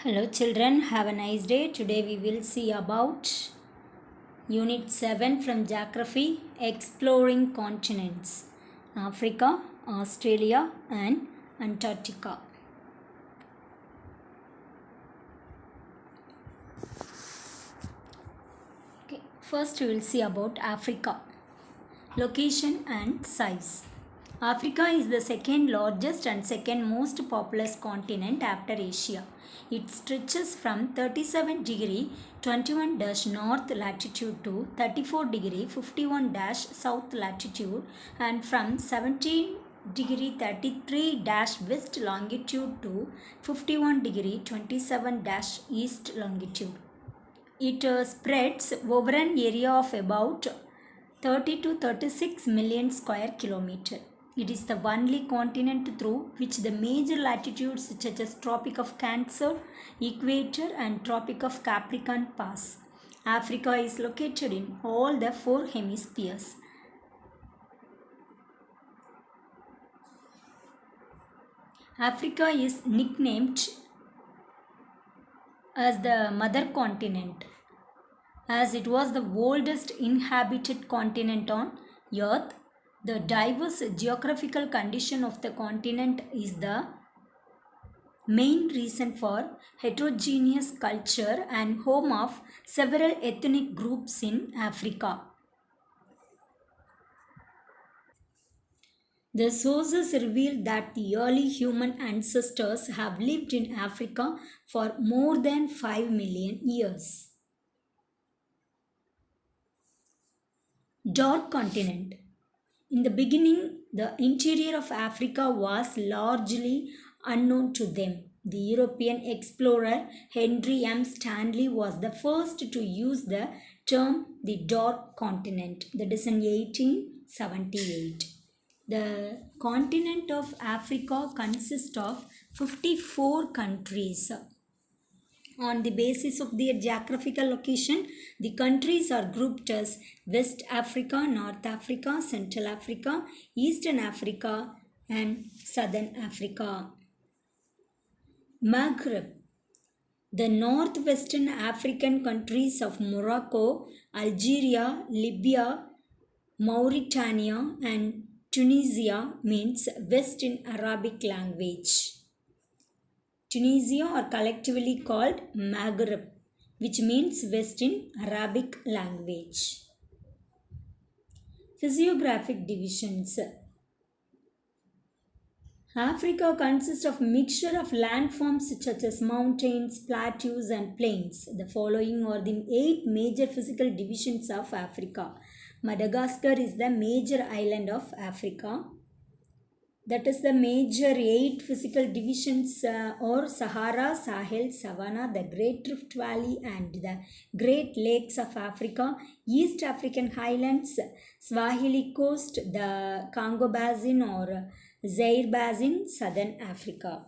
Hello children, have a nice day. Today we will see about Unit 7 from Geography, Exploring Continents, Africa, Australia and Antarctica. Okay, first we will see about Africa. Location and size. Africa is the second largest and second most populous continent after Asia. It stretches from 37 degree 21 north latitude to 34 degree 51 south latitude and from 17 degree 33 west longitude to 51 degree 27 east longitude. It spreads over an area of about 30 to 36 million square kilometer. It is the only continent through which the major latitudes such as Tropic of Cancer, Equator and Tropic of Capricorn pass. Africa is located in all the four hemispheres. Africa is nicknamed as the mother continent, as it was the oldest inhabited continent on earth. The diverse geographical condition of the continent is the main reason for heterogeneous culture and home of several ethnic groups in Africa. The sources reveal that the early human ancestors have lived in Africa for more than 5 million years. Dark continent. In the beginning, the interior of Africa was largely unknown to them. The European explorer Henry M. Stanley was the first to use the term the Dark Continent, that is in 1878. The continent of Africa consists of 54 countries. On the basis of their geographical location, the countries are grouped as West Africa, North Africa, Central Africa, Eastern Africa, and Southern Africa. Maghreb. The northwestern African countries of Morocco, Algeria, Libya, Mauritania, and Tunisia means West in Arabic language. Tunisia are collectively called Maghreb, which means West in Arabic language. Physiographic divisions. Africa consists of a mixture of landforms such as mountains, plateaus, and plains. The following are the 8 major physical divisions of Africa. Madagascar is the major island of Africa. That is the major 8 physical divisions or Sahara, Sahel, Savannah, the Great Rift Valley and the Great Lakes of Africa, East African Highlands, Swahili Coast, the Congo Basin or Zaire Basin, Southern Africa.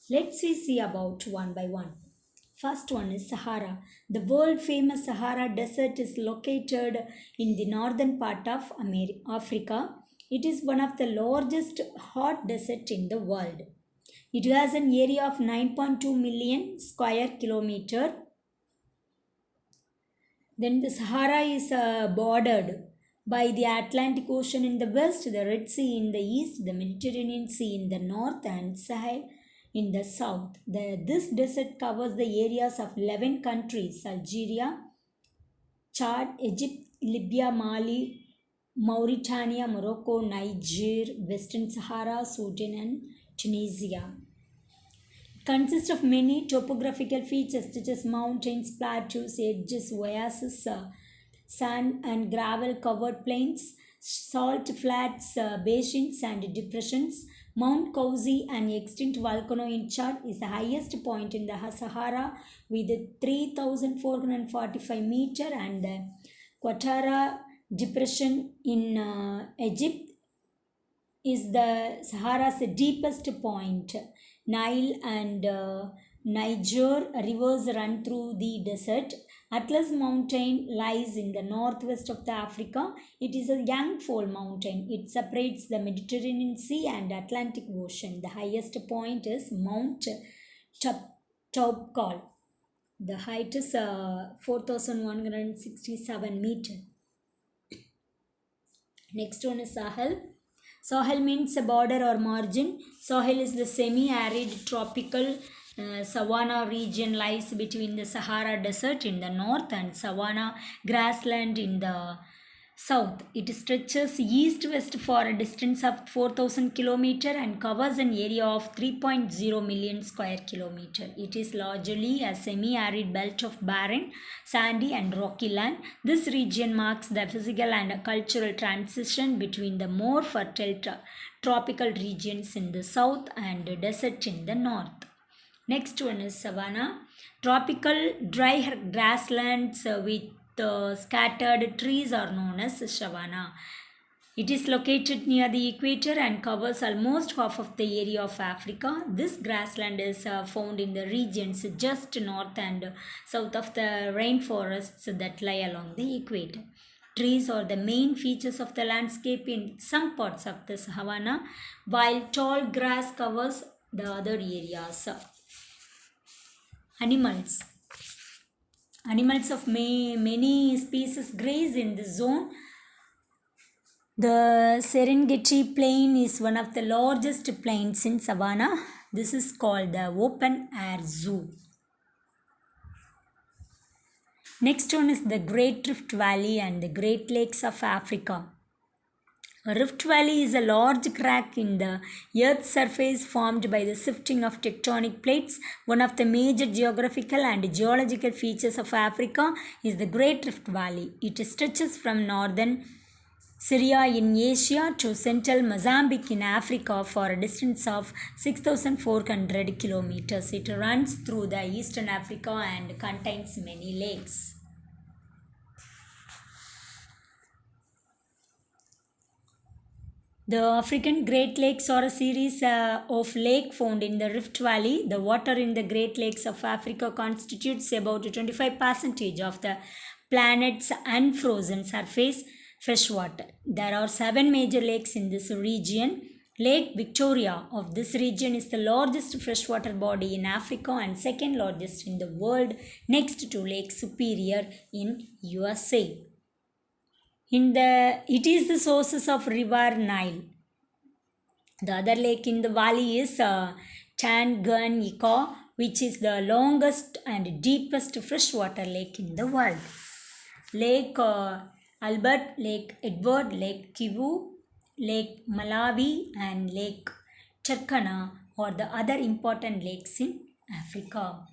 Let's see about one by one. First one is Sahara. The world famous Sahara Desert is located in the northern part of Africa. It is one of the largest hot deserts in the world. It has an area of 9.2 million square kilometer. Then the Sahara is bordered by the Atlantic Ocean in the west, the Red Sea in the east, the Mediterranean Sea in the north, and Sahel in the south. This desert covers the areas of 11 countries: Algeria, Chad, Egypt, Libya, Mali, Mauritania, Morocco, Niger, Western Sahara, Sudan, and Tunisia. It consists of many topographical features such as mountains, plateaus, edges, oases, sand and gravel covered plains, salt flats, basins, and depressions. Mount Kouzi, an extinct volcano in Chad, is the highest point in the Sahara with 3,445 meter, and the Qattara depression in Egypt is the Sahara's deepest point. Nile and Niger rivers run through the desert. Atlas Mountain lies in the northwest of the Africa. It is a young fall mountain. It separates the Mediterranean Sea and Atlantic Ocean. The highest point is Mount Topkal. The height is 4,167 meter. Next one is Sahel. Sahel means a border or margin. Sahel is the semi-arid tropical savanna region lies between the Sahara Desert in the north and savanna grassland in the south. It stretches east-west for a distance of 4,000 km and covers an area of 3.0 million square kilometer. It is largely a semi-arid belt of barren, sandy and rocky land. This region marks the physical and cultural transition between the more fertile tropical regions in the south and desert in the north. Next one is savanna. Tropical dry grasslands with scattered trees are known as savanna. It is located near the equator and covers almost half of the area of Africa. This grassland is found in the regions just north and south of the rainforests that lie along the equator. Trees are the main features of the landscape in some parts of the savanna, while tall grass covers the other areas. Animals. Animals of many species graze in this zone. The Serengeti Plain is one of the largest plains in savanna. This is called the open air zoo. Next one is the Great Rift Valley and the Great Lakes of Africa. A rift valley is a large crack in the Earth's surface formed by the shifting of tectonic plates. One of the major geographical and geological features of Africa is the Great Rift Valley. It stretches from northern Syria in Asia to central Mozambique in Africa for a distance of 6,400 kilometers. It runs through the eastern Africa and contains many lakes. The African Great Lakes are a series of lakes found in the Rift Valley. The water in the Great Lakes of Africa constitutes about 25% of the planet's unfrozen surface freshwater. There are 7 major lakes in this region. Lake Victoria of this region is the largest freshwater body in Africa and second largest in the world, next to Lake Superior in USA. It is the sources of river Nile. The other lake in the valley is Tanganyika, which is the longest and deepest freshwater lake in the world. Lake Albert, Lake Edward, Lake Kivu, Lake Malawi and Lake Turkana are the other important lakes in Africa.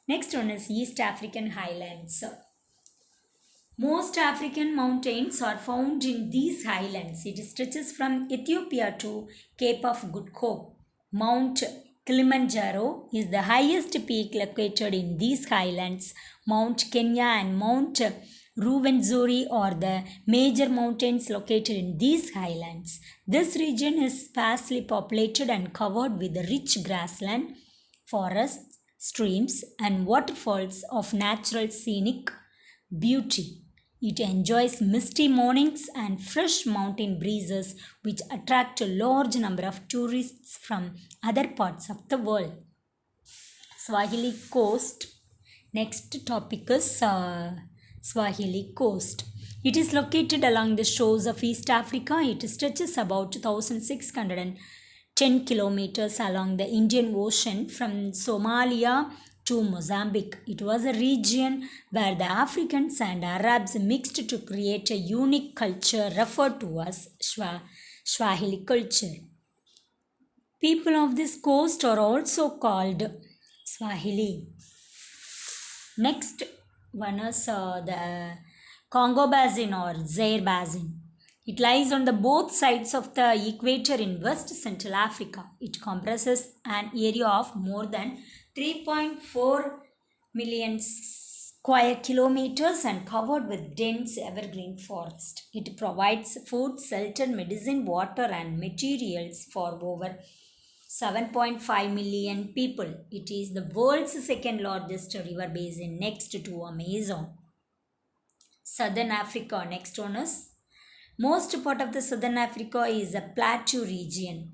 Next one is East African Highlands. Most African mountains are found in these highlands. It stretches from Ethiopia to Cape of Good Hope. Mount Kilimanjaro is the highest peak located in these highlands. Mount Kenya and Mount Ruwenzori are the major mountains located in these highlands. This region is sparsely populated and covered with rich grassland, forests, streams, and waterfalls of natural scenic beauty. It enjoys misty mornings and fresh mountain breezes which attract a large number of tourists from other parts of the world. Swahili Coast. Next topic is Swahili Coast. It is located along the shores of East Africa. It stretches about 1,610 kilometers along the Indian Ocean from Somalia to Mozambique. It was a region where the Africans and Arabs mixed to create a unique culture referred to as Swahili culture. People of this coast are also called Swahili. Next one is the Congo Basin or Zaire Basin. It lies on the both sides of the equator in West Central Africa. It comprises an area of more than 3.4 million square kilometers and covered with dense evergreen forest. It provides food, shelter, medicine, water and materials for over 7.5 million people. It is the world's second largest river basin next to Amazon. Southern Africa, next one is most part of the Southern Africa is a plateau region.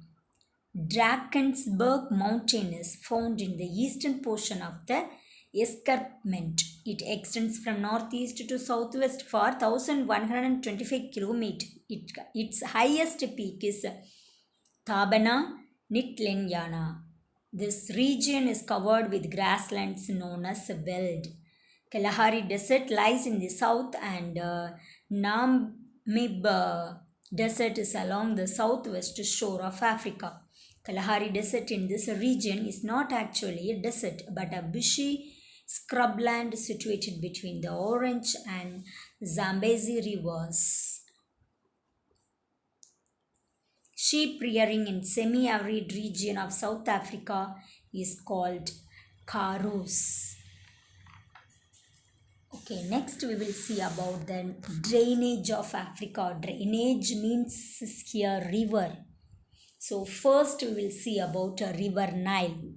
Drakensberg mountain is found in the eastern portion of the escarpment. It extends from northeast to southwest for 1125 km. Its highest peak is Tabana Nitlenyana. This region is covered with grasslands known as veld. Kalahari Desert lies in the south and Namib Desert is along the southwest shore of Africa. Kalahari Desert in this region is not actually a desert but a bushy scrubland situated between the Orange and Zambezi rivers. Sheep rearing in semi-arid region of South Africa is called Karus. Okay, next we will see about the drainage of Africa. Drainage means here river. So first we will see about a river Nile.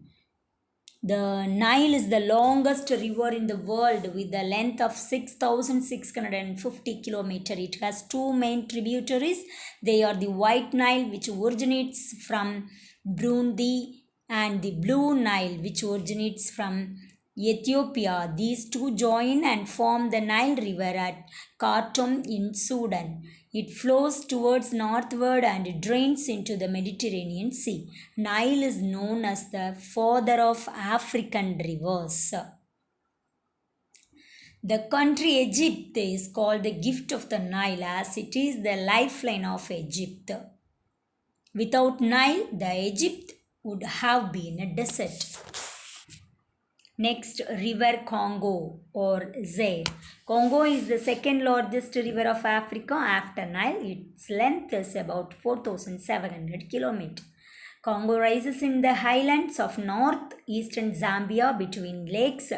The Nile is the longest river in the world with a length of 6,650 km. It has two main tributaries. They are the White Nile, which originates from Burundi, and the Blue Nile, which originates from Ethiopia. These two join and form the Nile River at Khartoum in Sudan. It flows towards northward and drains into the Mediterranean Sea. Nile is known as the father of African rivers. The country Egypt is called the gift of the Nile as it is the lifeline of Egypt. Without Nile, the Egypt would have been a desert. Next, river Congo or Zaire. Congo is the second largest river of Africa after Nile. Its length is about 4,700 km. Congo rises in the highlands of northeastern Zambia between lakes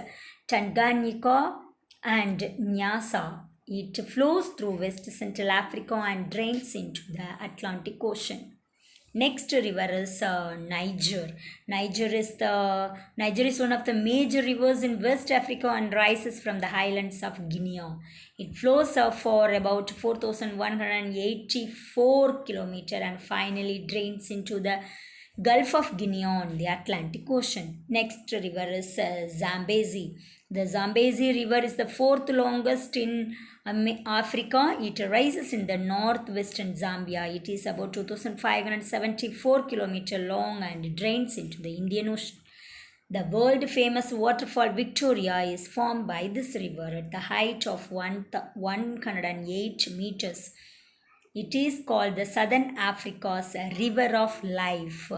Tanganyika and Nyasa. It flows through west central Africa and drains into the Atlantic Ocean. Next river is Niger. Niger is one of the major rivers in West Africa and rises from the highlands of Guinea. It flows for about 4,184 km and finally drains into the Gulf of Guinea on the Atlantic Ocean. Next river is Zambezi. The Zambezi River is the fourth longest in Africa. It rises in the northwestern Zambia. It is about 2,574 km long and drains into the Indian Ocean. The world famous waterfall Victoria is formed by this river at the height of 108 meters. It is called the Southern Africa's River of Life.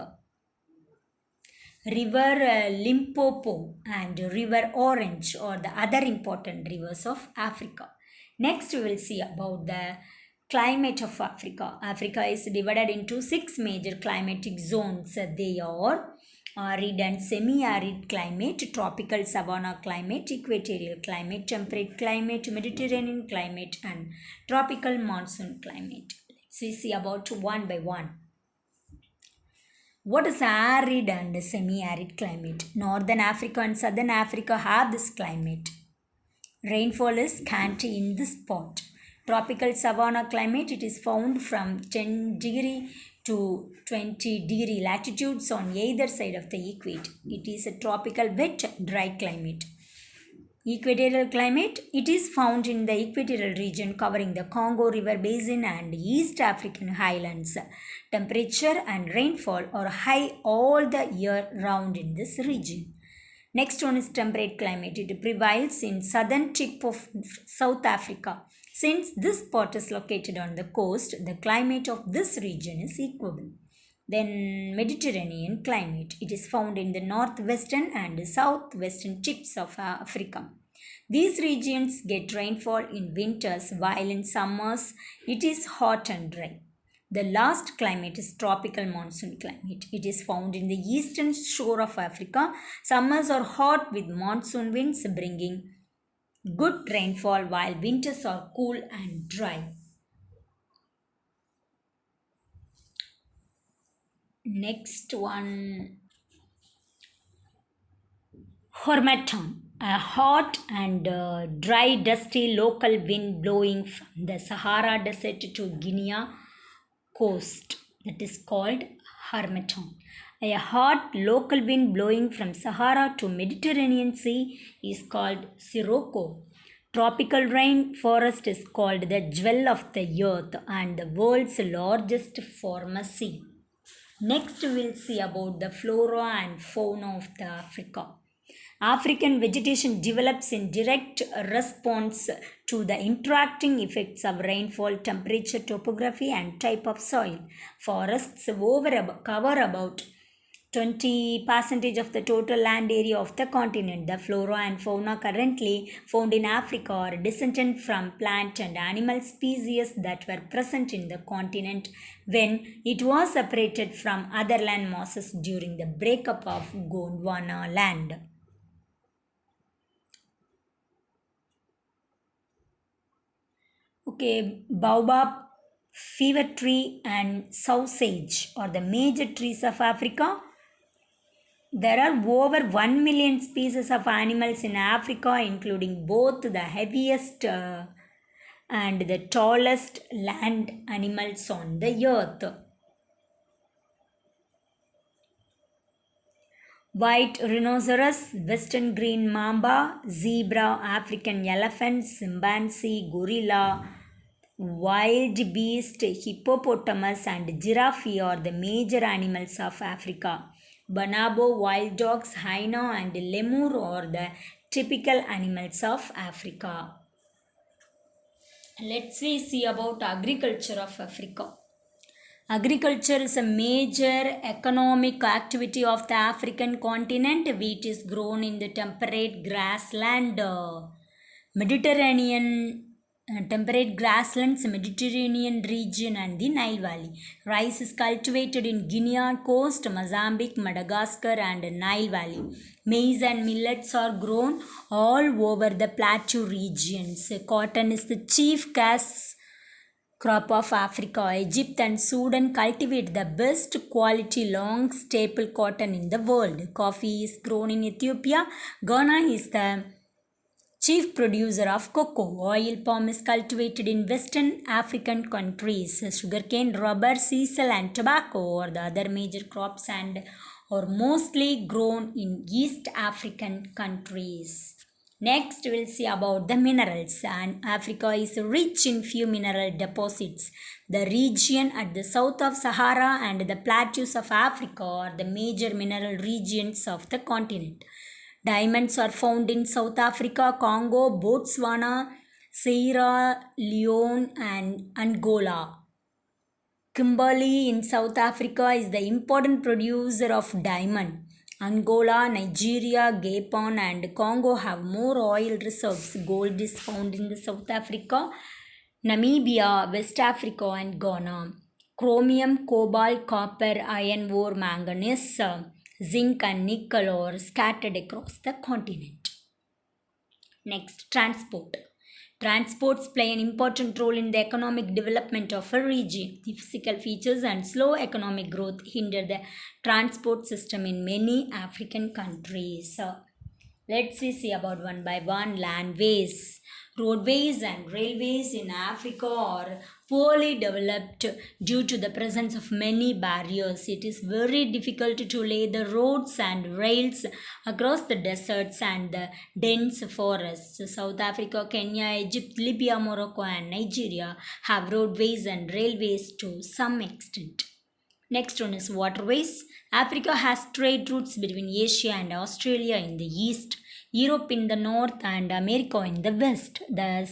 River Limpopo and River Orange are the other important rivers of Africa. Next, we will see about the climate of Africa. Africa is divided into 6 major climatic zones. They are arid and semi-arid climate, tropical savanna climate, equatorial climate, temperate climate, Mediterranean climate, and tropical monsoon climate. Let's see about one by one. What is arid and semi-arid climate? Northern Africa and Southern Africa have this climate. Rainfall is scanty in this spot. Tropical savanna climate, it is found from 10 degree to 20 degree latitudes on either side of the equator. It is a tropical wet dry climate. Equatorial climate, it is found in the equatorial region covering the Congo River Basin and East African highlands. Temperature and rainfall are high all the year round in this region. Next one is temperate climate. It prevails in southern tip of South Africa. Since this spot is located on the coast, the climate of this region is equable. Then Mediterranean climate. It is found in the northwestern and southwestern tips of Africa. These regions get rainfall in winters while in summers it is hot and dry. The last climate is tropical monsoon climate. It is found in the eastern shore of Africa. Summers are hot with monsoon winds bringing good rainfall while winters are cool and dry. Next one, Harmattan, a hot and dry, dusty local wind blowing from the Sahara Desert to Guinea coast. That is called Harmattan. A hot local wind blowing from Sahara to Mediterranean Sea is called Sirocco. Tropical rain forest is called the jewel of the earth and the world's largest pharmacy. Next, we'll see about the flora and fauna of the Africa. African vegetation develops in direct response to the interacting effects of rainfall, temperature, topography, and type of soil. Forests cover about 20% of the total land area of the continent. The flora and fauna currently found in Africa are descended from plant and animal species that were present in the continent when it was separated from other land masses during the breakup of Gondwana land. Okay, baobab, fever tree, and sausage are the major trees of Africa. There are over 1 million species of animals in Africa, including both the heaviest and the tallest land animals on the earth. White rhinoceros, western green mamba, zebra, African elephant, chimpanzee, gorilla, wild beast, hippopotamus, and giraffe are the major animals of Africa. Bonobo, wild dogs, hyena, and lemur are the typical animals of Africa. Let's see about agriculture of Africa. Agriculture is a major economic activity of the African continent. Wheat is grown in the temperate grassland, Mediterranean temperate grasslands, Mediterranean region, and the Nile Valley. Rice is cultivated in Guinea coast, Mozambique, Madagascar, and Nile Valley. Maize and millets are grown all over the plateau regions. Cotton is the chief cash crop of Africa. Egypt and Sudan cultivate the best quality long staple cotton in the world. Coffee is grown in Ethiopia. Ghana is the chief producer of cocoa. Oil palm is cultivated in Western African countries. Sugarcane, rubber, sisal, and tobacco are the other major crops and are mostly grown in East African countries. Next, we'll see about the minerals. And Africa is rich in few mineral deposits. The region at the south of Sahara and the plateaus of Africa are the major mineral regions of the continent. Diamonds are found in South Africa, Congo, Botswana, Sierra Leone, and Angola. Kimberley in South Africa is the important producer of diamond. Angola, Nigeria, Gabon, and Congo have more oil reserves. Gold is found in the South Africa, Namibia, West Africa, and Ghana. Chromium, cobalt, copper, iron ore, manganese, zinc, and nickel are scattered across the continent. Next, transport. Transports play an important role in the economic development of a region. The physical features and slow economic growth hinder the transport system in many African countries. Let's see about one by one. Landways. Roadways and railways in Africa are poorly developed due to the presence of many barriers. It is very difficult to lay the roads and rails across the deserts and the dense forests. South Africa, Kenya, Egypt, Libya, Morocco, and Nigeria have roadways and railways to some extent. Next one is waterways. Africa has trade routes between Asia and Australia in the east, Europe in the north, and America in the west. The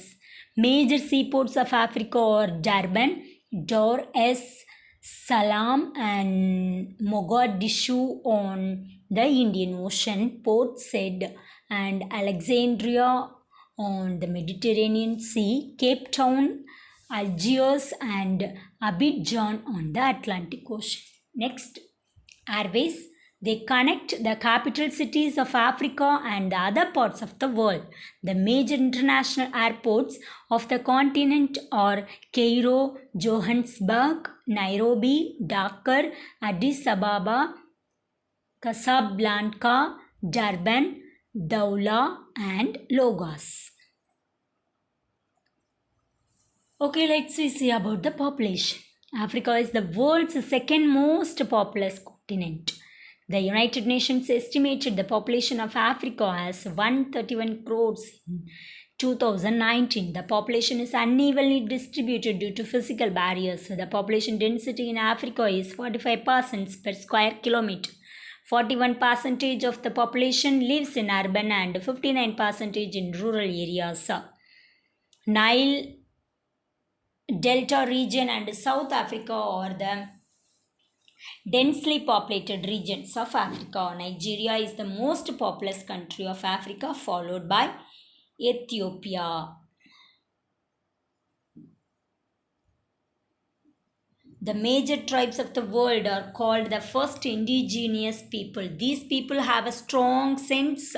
major seaports of Africa are Durban, Dar es Salaam, and Mogadishu on the Indian Ocean, Port Said and Alexandria on the Mediterranean Sea, Cape Town, Algiers, and Abidjan on the Atlantic Ocean. Next, airways. They connect the capital cities of Africa and the other parts of the world. The major international airports of the continent are Cairo, Johannesburg, Nairobi, Dakar, Addis Ababa, Casablanca, Durban, Douala, and Lagos. Okay, let's see about the population. Africa is the world's second most populous continent. The United Nations estimated the population of Africa as 131 crores in 2019. The population is unevenly distributed due to physical barriers. The population density in Africa is 45% per square kilometer. 41% of the population lives in urban and 59% in rural areas. Nile Delta region and South Africa are the densely populated regions of Africa. Nigeria is the most populous country of Africa, followed by Ethiopia. The major tribes of the world are called the first indigenous people. These people have a strong sense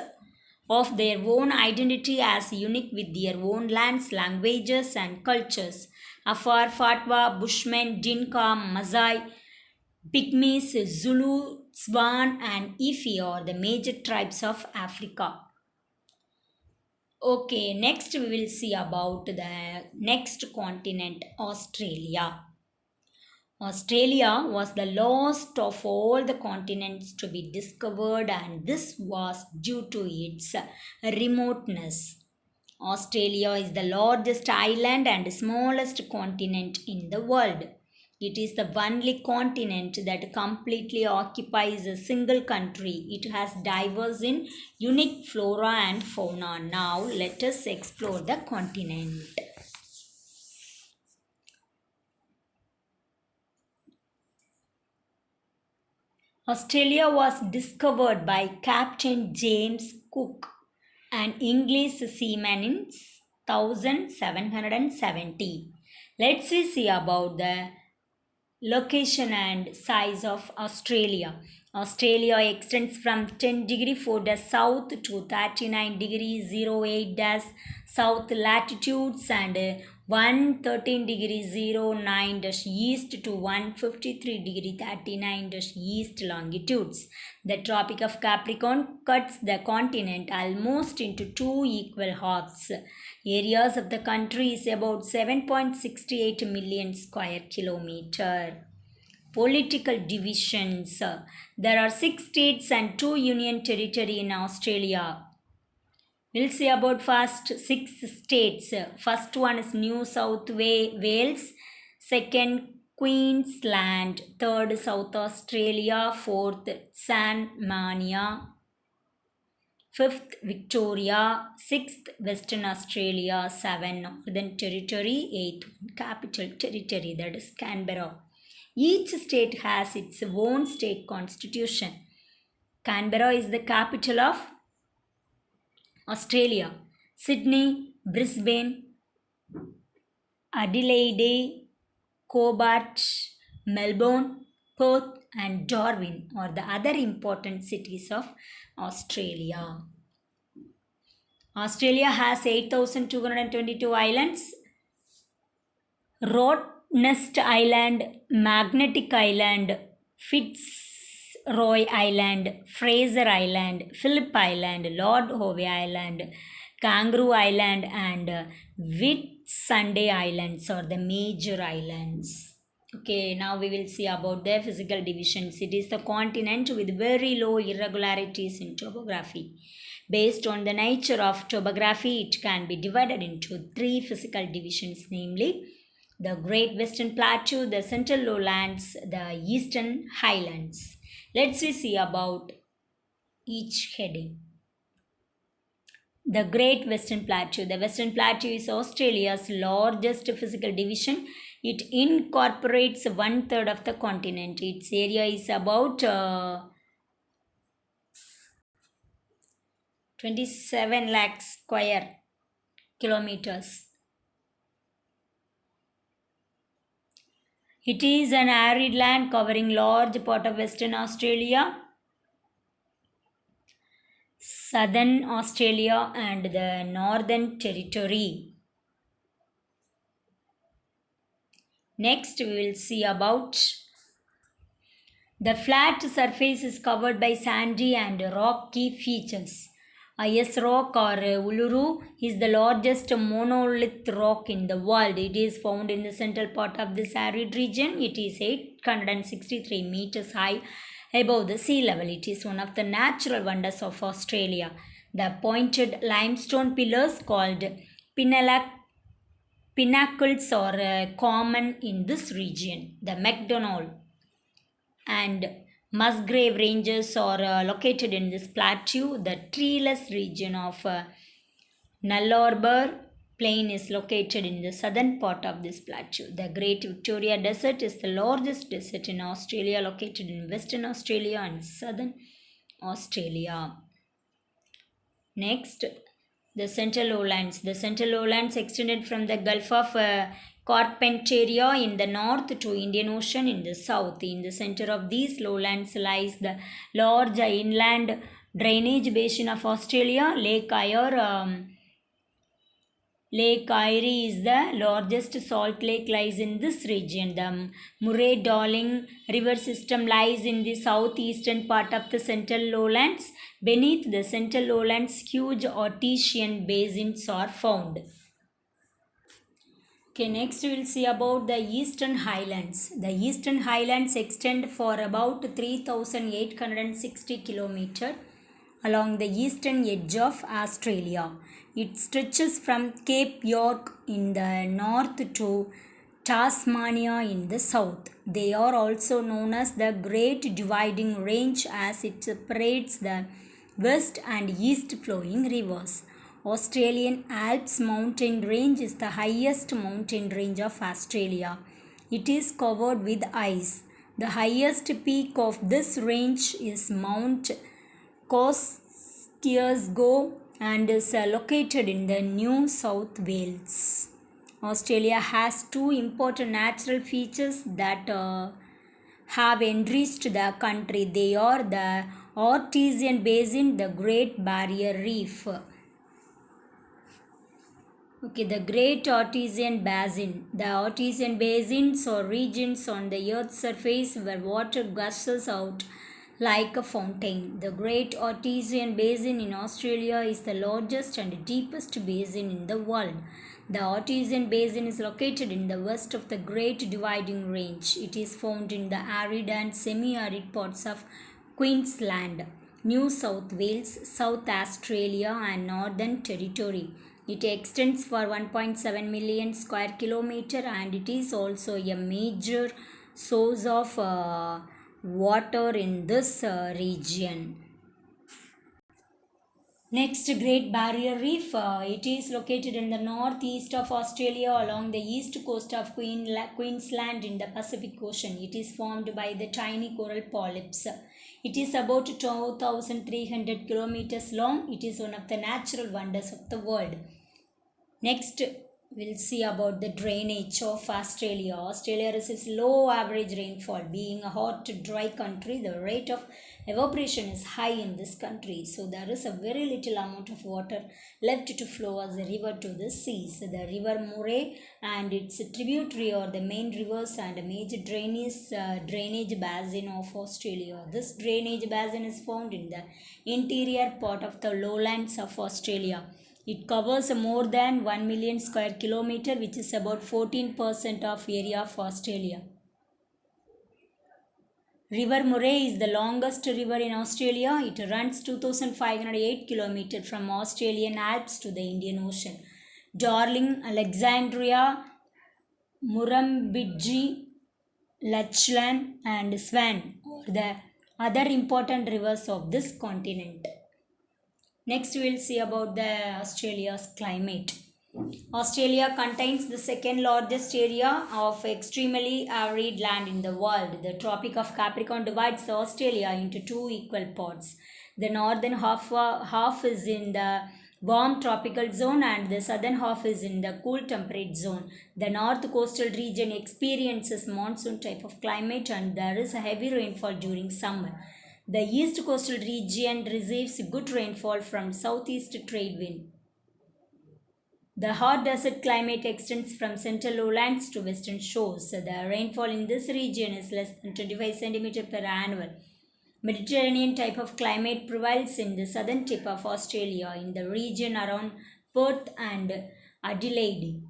of their own identity as unique with their own lands, languages, and cultures. Afar, Fatwa, Bushmen, Dinka, Maasai, Pygmies, Zulu, Swan, and Ifi are the major tribes of Africa. Okay, next we will see about the next continent, Australia. Australia was the last of all the continents to be discovered, and this was due to its remoteness. Australia is the largest island and smallest continent in the world. It is the only continent that completely occupies a single country. It has diverse and unique flora and fauna. Now let us explore the continent. Australia was discovered by Captain James Cook, an English seaman in 1770. Let's see about the location and size of Australia. Australia extends from 10 degree 4 south to 39 degree 08 south latitudes and 113 degree 09 east to 153 degree 39 east longitudes. The Tropic of Capricorn cuts the continent almost into two equal halves. Areas of the country is about 7.68 million square kilometer. Political divisions. There are 6 states and 2 union territory in Australia. We'll see about first 6 states. First one is New South Wales, second Queensland, third South Australia, fourth Tasmania, fifth Victoria, sixth Western Australia, 7 Northern Territory, 8th Capital Territory, that is Canberra. Each state has its own state constitution. Canberra is the capital of Australia. Sydney, Brisbane, Adelaide, Hobart, Melbourne, Perth, and Darwin are the other important cities of Australia. Australia has 8,222 islands. Rottnest Island, Magnetic Island, Fitzroy Island, Fraser Island, Phillip Island, Lord Howe Island, Kangaroo Island, and Whitsunday Islands are the major islands. Okay, now we will see about the physical divisions. It is the continent with very low irregularities in topography. Based on the nature of topography, it can be divided into 3 physical divisions, namely the Great Western Plateau, the Central Lowlands, the Eastern Highlands. Let's see about each heading. The Great Western Plateau. The Western Plateau is Australia's largest physical division. It incorporates 1/3 of the continent. Its area is about 27 lakh square kilometers. It is an arid land covering large part of Western Australia, Southern Australia, and the Northern Territory. Next, we will see about the flat surface is covered by sandy and rocky features. Ayers Rock or Uluru is the largest monolith rock in the world. It is found in the central part of this arid region. It is 863 meters high above the sea level. It is one of the natural wonders of Australia. The pointed limestone pillars called pinnacles are common in this region. The McDonald and Musgrave Ranges are located in this plateau. The treeless region of Nullarbor Plain is located in the southern part of this plateau. The Great Victoria Desert is the largest desert in Australia, located in Western Australia and Southern Australia. Next, the Central Lowlands. The Central Lowlands extended from the Gulf of Carpentaria in the north to Indian Ocean in the south. In the center of these lowlands lies the large inland drainage basin of Australia. Lake Erie is the largest salt lake lies in this region. The Murray-Darling River system lies in the southeastern part of the Central Lowlands. Beneath the Central Lowlands, huge artesian basins are found. Okay, next we will see about the Eastern Highlands. The Eastern Highlands extend for about 3,860 km along the eastern edge of Australia. It stretches from Cape York in the north to Tasmania in the south. They are also known as the Great Dividing Range as it separates the west and east flowing rivers. Australian Alps mountain range is the highest mountain range of Australia. It is covered with ice. The highest peak of this range is Mount Kosciuszko and is located in the New South Wales. Australia has two important natural features that have enriched the country. They are the Artesian Basin, the Great Barrier Reef. Okay, the Great Artesian Basin. The Artesian basins are regions on the Earth's surface where water gushes out like a fountain. The Great Artesian Basin in Australia is the largest and deepest basin in the world. The Artesian Basin is located in the west of the Great Dividing Range. It is found in the arid and semi-arid parts of Queensland, New South Wales, South Australia and Northern Territory. It extends for 1.7 million square kilometer and it is also a major source of water in this region. Next, Great Barrier Reef. It is located in the northeast of Australia along the east coast of Queensland in the Pacific Ocean. It is formed by the tiny coral polyps. It is about 2,300 kilometers long. It is one of the natural wonders of the world. Next, we'll see about the drainage of Australia. Australia receives low average rainfall. Being a hot, dry country, the rate of evaporation is high in this country. So there is a very little amount of water left to flow as a river to the seas. The River Murray and its tributary are the main rivers and a major drainage basin of Australia. This drainage basin is found in the interior part of the lowlands of Australia. It covers more than 1 million square kilometer, which is about 14% of area of Australia. River Murray is the longest river in Australia. It runs 2,508 km from Australian Alps to the Indian Ocean. Darling, Alexandria, Murrumbidgee, Lachlan and Swan are the other important rivers of this continent. Next, we will see about the Australia's climate. Australia contains the second largest area of extremely arid land in the world. The Tropic of Capricorn divides Australia into two equal parts. The northern half is in the warm tropical zone and the southern half is in the cool temperate zone. The north coastal region experiences monsoon type of climate and there is a heavy rainfall during summer. The east coastal region receives good rainfall from southeast trade wind. The hot desert climate extends from central lowlands to western shores. The rainfall in this region is less than 25 cm per annum. Mediterranean type of climate prevails in the southern tip of Australia, in the region around Perth and Adelaide.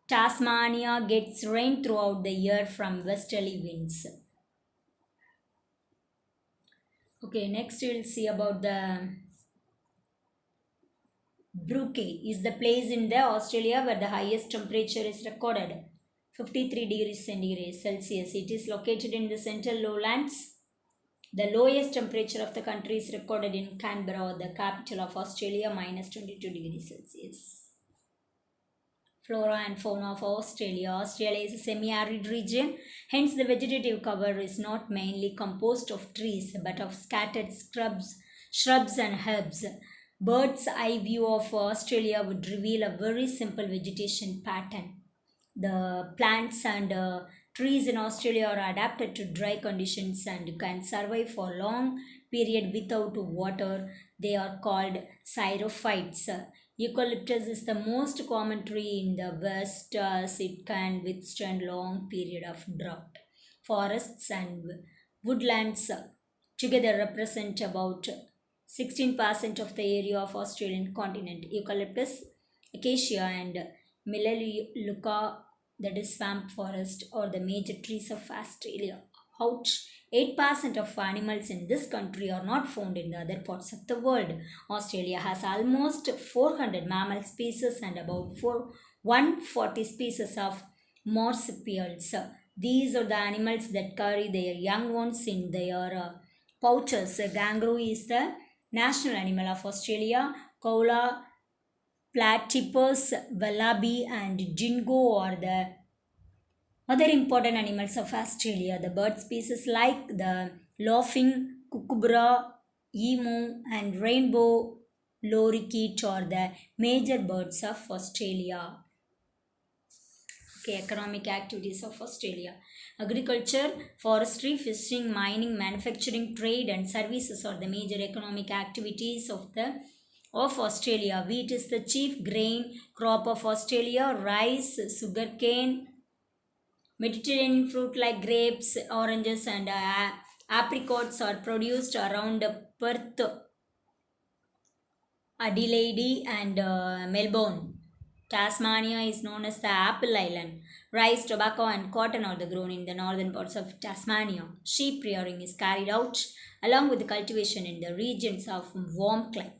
Tasmania gets rain throughout the year from westerly winds. Okay, next we'll see about the Brooke is the place in the Australia where the highest temperature is recorded, 53 degrees centigrade Celsius. It is located in the central lowlands. The lowest temperature of the country is recorded in Canberra, the capital of Australia, minus 22 degrees Celsius. Flora and fauna of Australia. Australia is a semi-arid region, hence the vegetative cover is not mainly composed of trees but of scattered shrubs and herbs. Bird's eye view of Australia would reveal a very simple vegetation pattern. The plants and trees in Australia are adapted to dry conditions and can survive for a long period without water. They are called xerophytes. Eucalyptus is the most common tree in the west as it can withstand long period of drought. Forests and woodlands together represent about 16% of the area of Australian continent. Eucalyptus, acacia and melaleuca, that is swamp forest, are the major trees of Australia. Ouch! 8% of animals in this country are not found in the other parts of the world. Australia has almost 400 mammal species and about 140 species of marsupials. These are the animals that carry their young ones in their pouches. Kangaroo is the national animal of Australia. Koala, platypus, wallaby and dingo are the other important animals of Australia. The bird species like the laughing kookaburra, emu, and rainbow lorikeet are the major birds of Australia. Okay, economic activities of Australia. Agriculture, forestry, fishing, mining, manufacturing, trade, and services are the major economic activities of Australia. Wheat is the chief grain crop of Australia. Rice, sugarcane, Mediterranean fruit like grapes, oranges, and apricots are produced around Perth, Adelaide, and Melbourne. Tasmania is known as the Apple Island. Rice, tobacco, and cotton are grown in the northern parts of Tasmania. Sheep rearing is carried out along with cultivation in the regions of warm climate.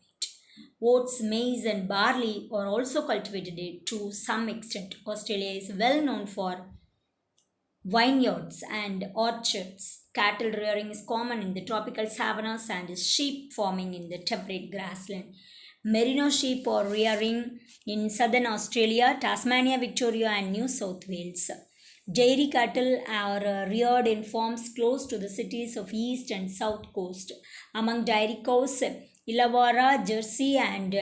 Oats, maize, and barley are also cultivated to some extent. Australia is well known for vineyards and orchards. Cattle rearing is common in the tropical savannas and sheep farming in the temperate grassland. Merino sheep are rearing in southern Australia, Tasmania, Victoria, and New South Wales. Dairy cattle are reared in farms close to the cities of east and south coast. Among dairy cows, Illawarra, Jersey, and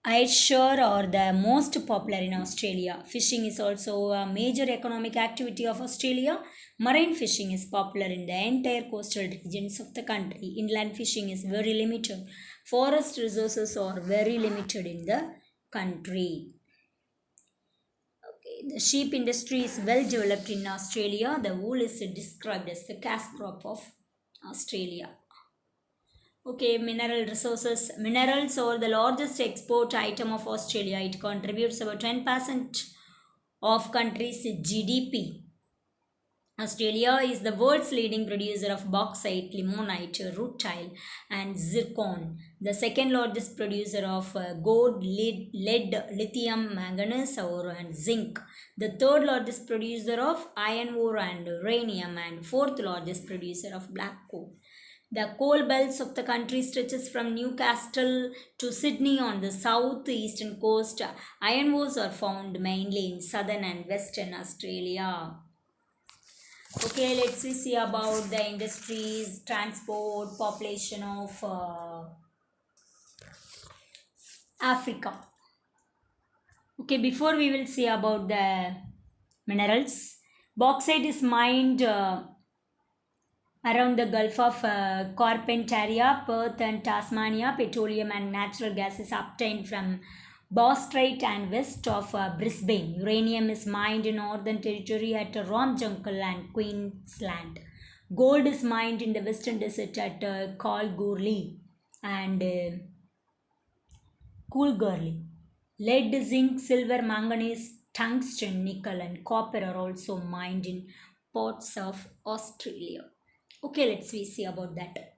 Ayrshire are the most popular in Australia. Fishing is also a major economic activity of Australia. Marine fishing is popular in the entire coastal regions of the country. Inland fishing is very limited. Forest resources are very limited in the country. Okay, the sheep industry is well developed in Australia. The wool is described as the cash crop of Australia. Okay, mineral resources. Minerals are the largest export item of Australia. It contributes about 10% of country's GDP. Australia is the world's leading producer of bauxite, limonite, rutile, and zircon. The second largest producer of gold, lead, lithium, manganese ore, and zinc. The third largest producer of iron ore and uranium, and fourth largest producer of black coal. The coal belts of the country stretches from Newcastle to Sydney on the southeastern coast. Iron ores are found mainly in southern and western Australia. Okay, let's see about the industries, transport, population of Africa. Okay, before we will see about the minerals, bauxite is mined around the Gulf of Carpentaria, Perth, and Tasmania. Petroleum and natural gas is obtained from Bass Strait and west of Brisbane. Uranium is mined in Northern Territory at Romjungle and Queensland. Gold is mined in the Western Desert at Kalgoorlie and Coolgardie. Lead, zinc, silver, manganese, tungsten, nickel, and copper are also mined in parts of Australia. Okay, let's see about that.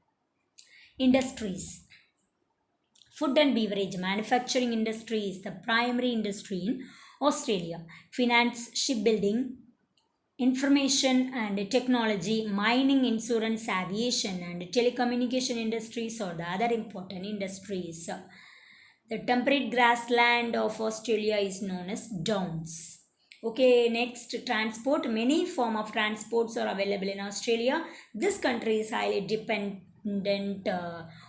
Industries. Food and beverage manufacturing industry is the primary industry in Australia. Finance, shipbuilding, information and technology, mining, insurance, aviation, and telecommunication industries are the other important industries. The temperate grassland of Australia is known as Downs. Okay, next transport. Many form of transports are available in Australia. This country is highly dependent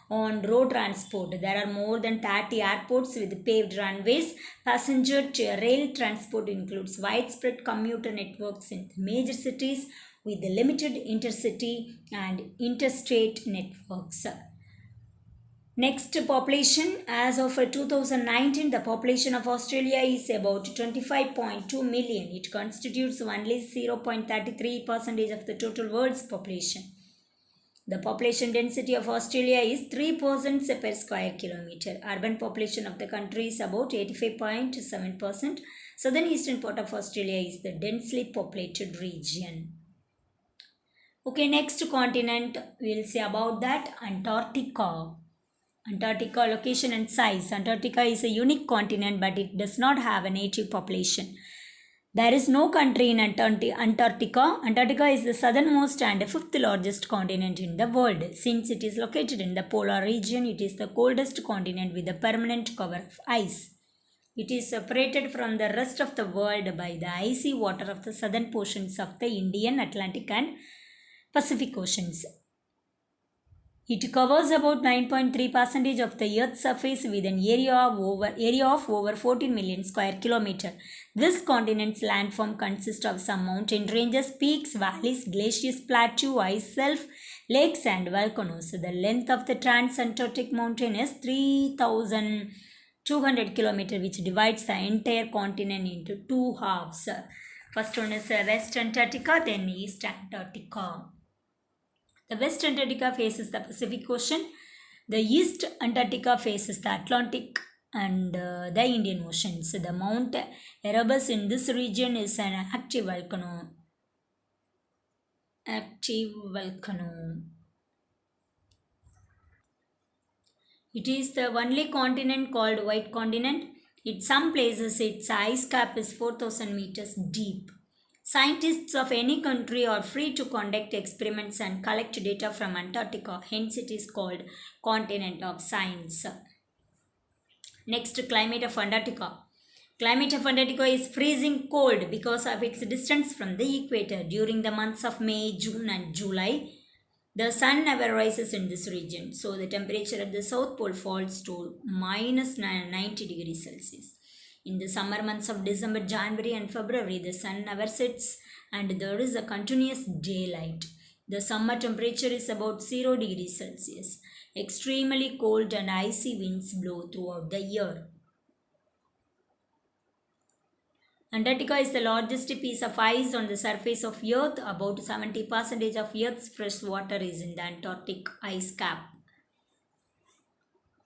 on road transport. There are more than 30 airports with paved runways. Passenger rail transport includes widespread commuter networks in major cities with limited intercity and interstate networks. Next, population. As of 2019, the population of Australia is about 25.2 million. It constitutes only 0.33% of the total world's population. The population density of Australia is 3% per square kilometer. Urban population of the country is about 85.7%. Southern eastern part of Australia is the densely populated region. Okay, next continent, we'll see about that, Antarctica. Antarctica location and size. Antarctica is a unique continent, but it does not have a native population. There is no country in Antarctica. Antarctica is the southernmost and fifth largest continent in the world. Since it is located in the polar region, it is the coldest continent with a permanent cover of ice. It is separated from the rest of the world by the icy water of the southern portions of the Indian, Atlantic, and Pacific Oceans. It covers about 9.3% of the Earth's surface with an area of over 14 million square kilometer. This continent's landform consists of some mountain ranges, peaks, valleys, glaciers, plateaux, ice shelf, lakes, and volcanoes. The length of the Transantarctic Mountain is 3,200 km, which divides the entire continent into two halves. First one is West Antarctica, then East Antarctica. The West Antarctica faces the Pacific Ocean. The East Antarctica faces the Atlantic and the Indian Oceans. The Mount Erebus in this region is an active volcano. It is the only continent called White Continent. In some places, its ice cap is 4,000 meters deep. Scientists of any country are free to conduct experiments and collect data from Antarctica, hence it is called continent of science. Next, climate of Antarctica. Climate of Antarctica is freezing cold because of its distance from the equator. During the months of May, June and July, the sun never rises in this region, so the temperature at the South Pole falls to minus 90 degrees Celsius. In the summer months of December, January and February, the sun never sets and there is a continuous daylight. The summer temperature is about 0 degrees Celsius. Extremely cold and icy winds blow throughout the year. Antarctica is the largest piece of ice on the surface of Earth. About 70% of Earth's fresh water is in the Antarctic ice cap.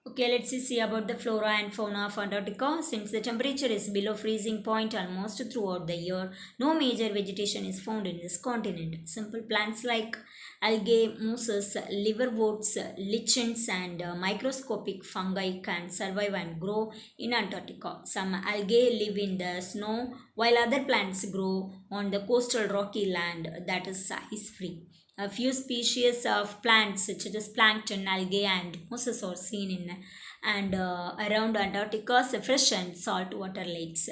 Okay, let's see about the flora and fauna of Antarctica. Since the temperature is below freezing point almost throughout the year, no major vegetation is found in this continent. Simple plants like algae, mosses, liverworts, lichens, and microscopic fungi can survive and grow in Antarctica. Some algae live in the snow, while other plants grow on the coastal rocky land that is ice-free. A few species of plants such as plankton, algae, and mosses are seen in and around Antarctica's fresh and saltwater lakes.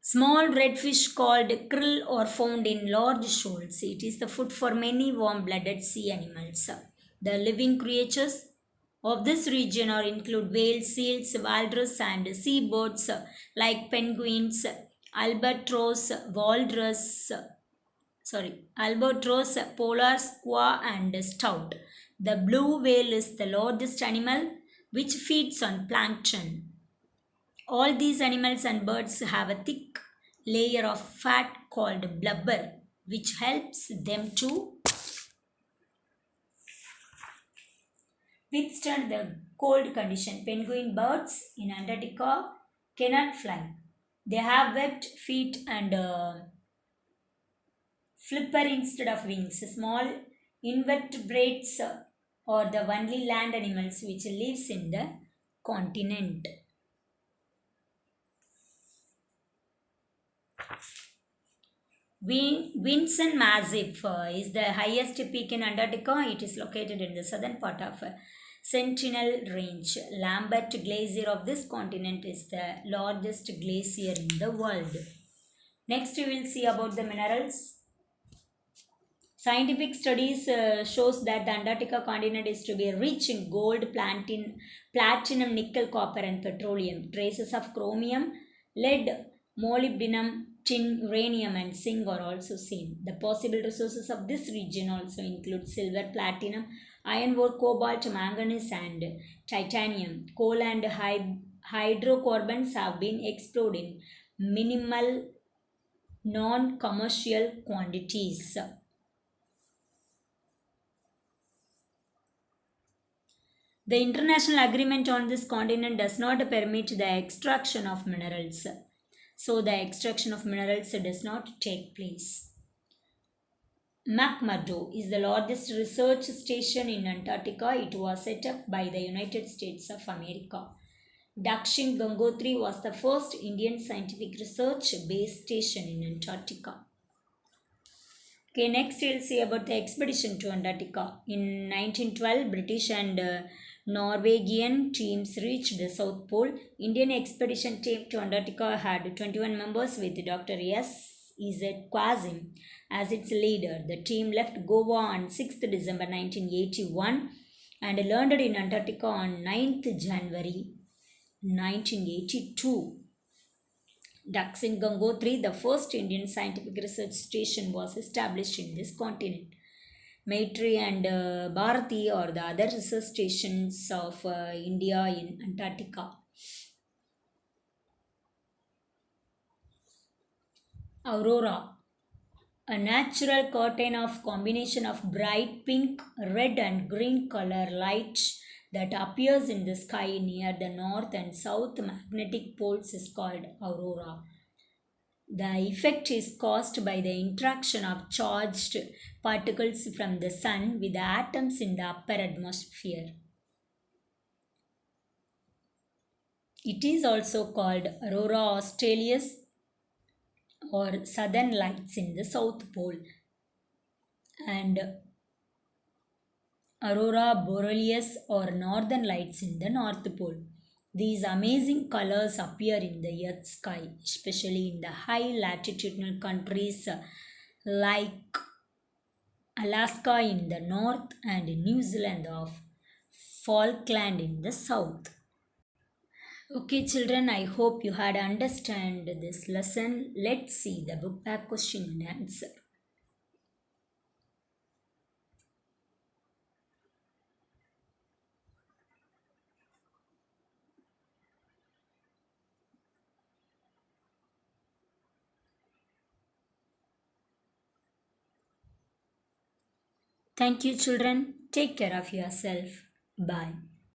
Small redfish called krill are found in large shoals. It is the food for many warm-blooded sea animals. The living creatures of this region are include whales, seals, walrus, and seabirds like penguins, albatross, polar squaw, and stoat. The blue whale is the largest animal which feeds on plankton. All these animals and birds have a thick layer of fat called blubber, which helps them to withstand the cold condition. Penguin birds in Antarctica cannot fly. They have webbed feet and flipper instead of wings. Small invertebrates are the only land animals which lives in the continent. Vinson Massif is the highest peak in Antarctica. It is located in the southern part of Sentinel Range. Lambert Glacier of this continent is the largest glacier in the world. Next, we will see about the minerals. Scientific studies shows that the Antarctica continent is to be rich in gold, platinum, nickel, copper, and petroleum. Traces of chromium, lead, molybdenum, tin, uranium, and zinc are also seen. The possible resources of this region also include silver, platinum, iron ore, cobalt, manganese, and titanium. Coal and hydrocarbons have been explored in minimal non-commercial quantities. The international agreement on this continent does not permit the extraction of minerals. So, the extraction of minerals does not take place. McMurdo is the largest research station in Antarctica. It was set up by the United States of America. Dakshin Gangotri was the first Indian scientific research base station in Antarctica. Okay, next we'll see about the expedition to Antarctica. In 1912, British and Norwegian teams reached the South Pole. Indian expedition team to Antarctica had 21 members with Dr. S. E.Z. Quazim as its leader. The team left Goa on 6th December 1981 and landed in Antarctica on 9th January 1982. Dakshin Gangotri, the first Indian scientific research station, was established in this continent. Maitri and Bharati are the other research stations of India in Antarctica. Aurora, a natural curtain of combination of bright pink, red and green color light that appears in the sky near the north and south magnetic poles is called aurora. The effect is caused by the interaction of charged particles from the sun with the atoms in the upper atmosphere. It is also called aurora australis or southern lights in the south pole and aurora borealis or northern lights in the north pole. These amazing colors appear in the earth's sky, especially in the high latitudinal countries like Alaska in the north and New Zealand of Falkland in the south. Okay, children, I hope you had understand this lesson. Let's see the book back question and answer. Thank you, children. Take care of yourself. Bye.